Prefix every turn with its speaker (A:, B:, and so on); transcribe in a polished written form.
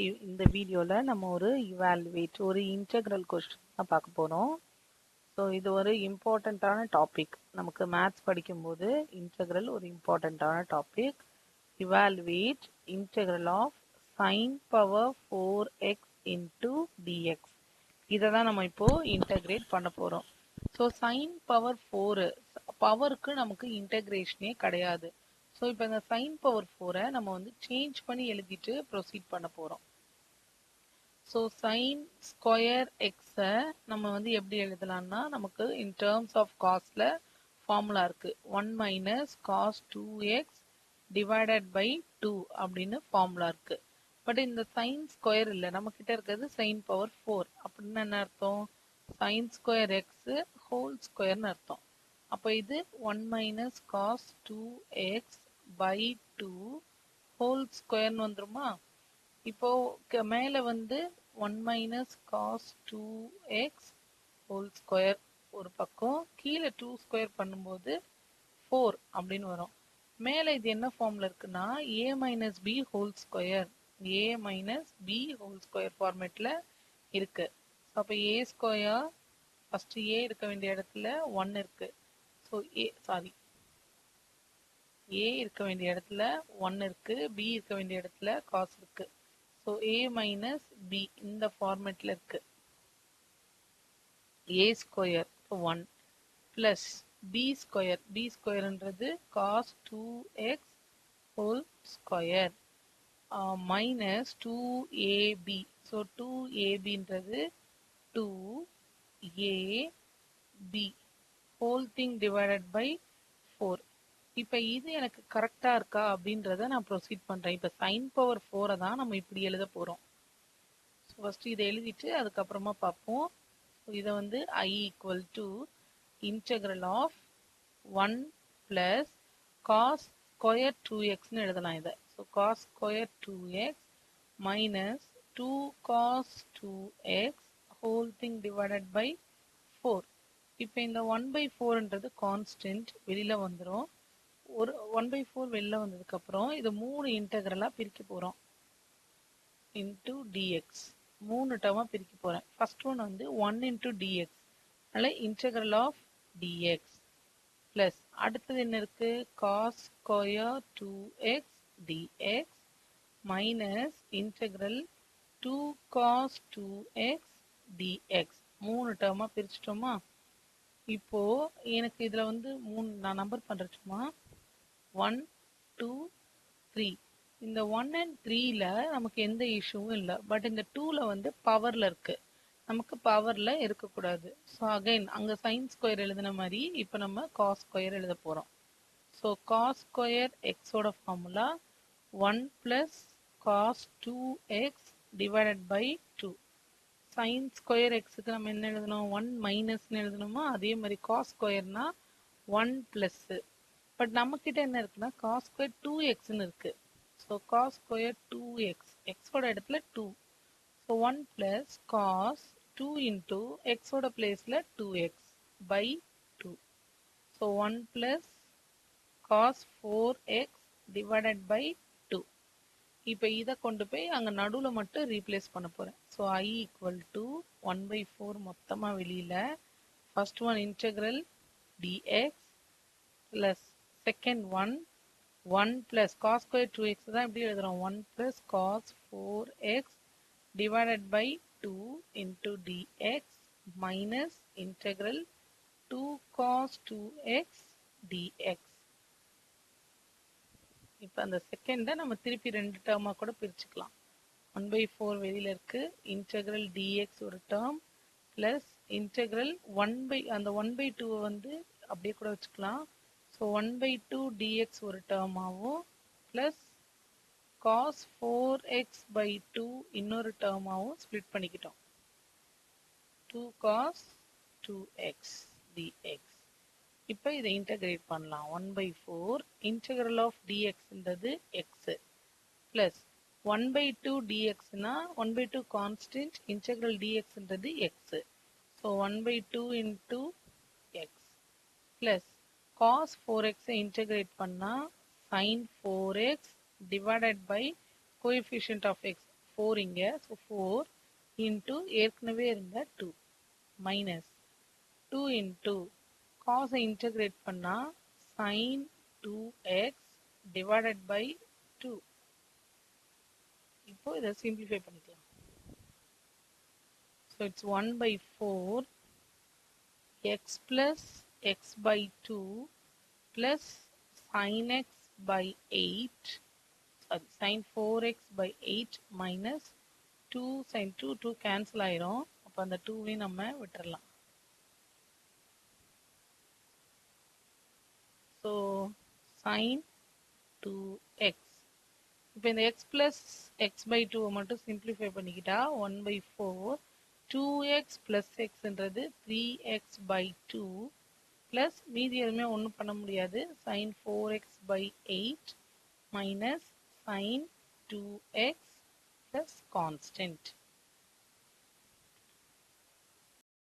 A: இந்த வீடியோல நம்ம ஒரு ஒரு இன்டெக்ரல் கொஸ்டின் பார்க்க போறோம். ஸோ இது ஒரு இம்பார்ட்டண்ட்டான டாபிக். நமக்கு மேத்ஸ் படிக்கும்போது இன்டெக்ரல் ஒரு இம்பார்ட்டண்ட்டான topic. Evaluate integral of sine power 4x into dx. இதை தான் நம்ம இப்போ இன்டெகிரேட் பண்ண போறோம். ஸோ சைன் பவர் 4 பவருக்கு நமக்கு இன்டெகிரேஷனே கிடையாது. ஸோ இப்போ இந்த சைன் பவர் 4 நம்ம வந்து சேஞ்ச் பண்ணி எழுதிட்டு ப்ரொசீட் பண்ண போறோம். ஸோ சைன் ஸ்கொயர் எக்ஸை நம்ம வந்து எப்படி எழுதலாம்னா, நமக்கு இன் டேர்ம்ஸ் ஆஃப் காஸ்ட்ல ஃபார்முலா இருக்கு. 1 minus cos 2x divided by 2 அப்படின்னு ஃபார்முலா இருக்கு. பட் இந்த சைன் ஸ்கொயர் இல்லை, நம்ம கிட்ட இருக்கிறது சைன் பவர் 4. அப்படின்னு என்ன அர்த்தம்? சைன் ஸ்கொயர் எக்ஸ் ஹோல் ஸ்கொயர்னு அர்த்தம். அப்போ இது 1 minus cos 2x by 2 whole ஸ்கொயர்னு வந்துருமா? இப்போ மேல வந்து 1 minus cos 2x whole square ஒரு பக்கம், கீழே 2 ஸ்கொயர் பண்ணும்போது 4 அப்படின்னு வரும். மேல இது என்ன ஃபார்ம்ல இருக்குன்னா a minus b whole square, a minus b whole square ஃபார்மேட்ல இருக்கு. அப்போ a ஸ்கொயர் ஃபர்ஸ்ட் a இருக்க வேண்டிய இடத்துல 1 இருக்கு. ஸோ a இருக்க வேண்டிய இடத்துல 1 இருக்கு, b இருக்க வேண்டிய இடத்துல காஸ் இருக்கு. ஸோ a மைனஸ் பி இந்த ஃபார்மேட்ல இருக்கு. a ஸ்கொயர் 1 பிளஸ் b ஸ்கொயர்ன்றது cos 2x whole square minus 2ab. So 2abன்றது 2ab whole thing divided by 4. இப்போ இது எனக்கு கரெக்டா இருக்கா அப்படின்றத நான் ப்ரொசீட் பண்றேன். இப்போ சைன் பவர் 4 தான் நம்ம இப்படி எழுத போறோம். ஸோ ஃபர்ஸ்ட் இதை எழுதிட்டு அதுக்கப்புறமா பார்ப்போம். இதை வந்து i equal to integral of 1 plus cos square 2xன்னு எழுதலாம் இதை. So cos square 2x minus 2 cos 2x whole thing divided by 4. இப்போ இந்த 1/4ன்றது கான்ஸ்டன்ட் வெளியில வந்துடும். ஒரு 1/4 வெளில வந்ததுக்கு அப்புறம் இது 3 இன்டெக்ரலா பிரிக்க போறோம். இன்டூ டிஎக்ஸ் 3 டேர்மா பிரிக்க போறேன். ஃபர்ஸ்ட் ஒன் வந்து 1 இன்டூ டிஎக்ஸ், அதனால இன்டெக்ரல் ஆஃப் டிஎக்ஸ் பிளஸ் அடுத்தது என்ன இருக்கு, cos square 2x dx minus integral 2 cos 2x dx. 3 டேர்மா பிரிச்சிட்டோமா? இப்போ எனக்கு இதுல வந்து 3 நான் நம்பர் பண்றேன் சும்மா. 1 2 3. இந்த 1 and 3ல நமக்கு எந்த இஷ்யூவும் இல்லை. பட் இந்த 2ல வந்து பவர்ல இருக்கு, நமக்கு பவர்ல இருக்கக்கூடாது. ஸோ அகைன் அங்க சைன் ஸ்கொயர் எழுதின மாதிரி இப்போ நம்ம காஸ் ஸ்கொயர் எழுத போறோம். ஸோ காஸ் ஸ்கொயர் எக்ஸோட formula 1 plus cos 2x divided by 2. Sine square எக்ஸுக்கு நம்ம என்ன எழுதணும், 1 மைனஸ்ன்னு எழுதணுமா? அதே மாதிரி காஸ் ஸ்கொயர்னா 1 பிளஸ். பட் நம்ம கிட்ட என்ன இருக்குன்னா காஸ் ஸ்கொயர் 2xன்னு இருக்கு. ஸோ காஸ் ஸ்கொயர் 2x எக்ஸோட இடத்துல 2. ஸோ 1 பிளஸ் காஸ் 2 இன்டூ எக்ஸோட பிளேஸ்ல 2x by 2. So 1 plus cos 4x divided by 2. இப்போ இதை கொண்டு போய் அங்க நடுவுல மட்டும் ரீப்ளேஸ் பண்ண போறேன். ஸோ i ஈக்குவல் டு 1/4 மொத்தமா வெளியில first one integral dx plus second one 1 plus cos square 2x தான் எப்படி எழுதுறோம், 1 plus cos 4x divided by 2 into dx minus integral 2 cos 2x dx. இப்போ அந்த செகண்டை நம்ம திருப்பி 2 டேர்மா கூட பிரிச்சுக்கலாம். 1/4 வெளியில இருக்கு, இன்டெக்ரல் dx ஒரு டேர்ம் பிளஸ் இன்டெக்ரல் அந்த 1/2 வந்து அப்படியே கூட வச்சுக்கலாம். ஸோ 1/2 dx ஒரு டேர்மாகவும் பிளஸ் காஸ் 4x பை 2 இன்னொரு டேர்மாகவும் ஸ்ப்ளிட் பண்ணிக்கிட்டோம். 2 காஸ் 2x dx. இப்போ இதை இன்டகிரேட் பண்ணலாம். 1/4 இன்டெக்ரல் ஆஃப் dxன்றது x பிளஸ் 1/2 dxனா 1/2 கான்ஸ்டன்ட், இன்டெக்ரல் dxன்றது x. So 1/2 into x plus cos 4x integrate பண்ணா sin 4x divided by coefficient of x 4 இங்க. ஸோ 4 இன்ட்டு ஏற்கனவே இருந்த 2 மைனஸ் 2 இன்ட்டு காஸை இன்டகிரேட் பண்ணா சைன் 2x டிவைடட் பை 2. இப்போ இதை சிம்பிளிஃபை பண்ணிக்கலாம். So it's 1 by 4 x plus x by 2 plus sin x by 8, sorry, sin 4x by 8 minus 2 sin 2 cancel ஆயிரும். அப்போ அந்த 2 நம்ம விட்டுறலாம். So sin 2x. இப்போ இந்த x plus x by 2 மட்டும் சிம்பிளிஃபை பண்ணிக்கிட்டா 1 by 4 2x plus xன்றது 3x by 2 plus மீதி எதுவுமே ஒன்றும் பண்ண முடியாது. sin 4x by 8 minus sin 2x plus constant.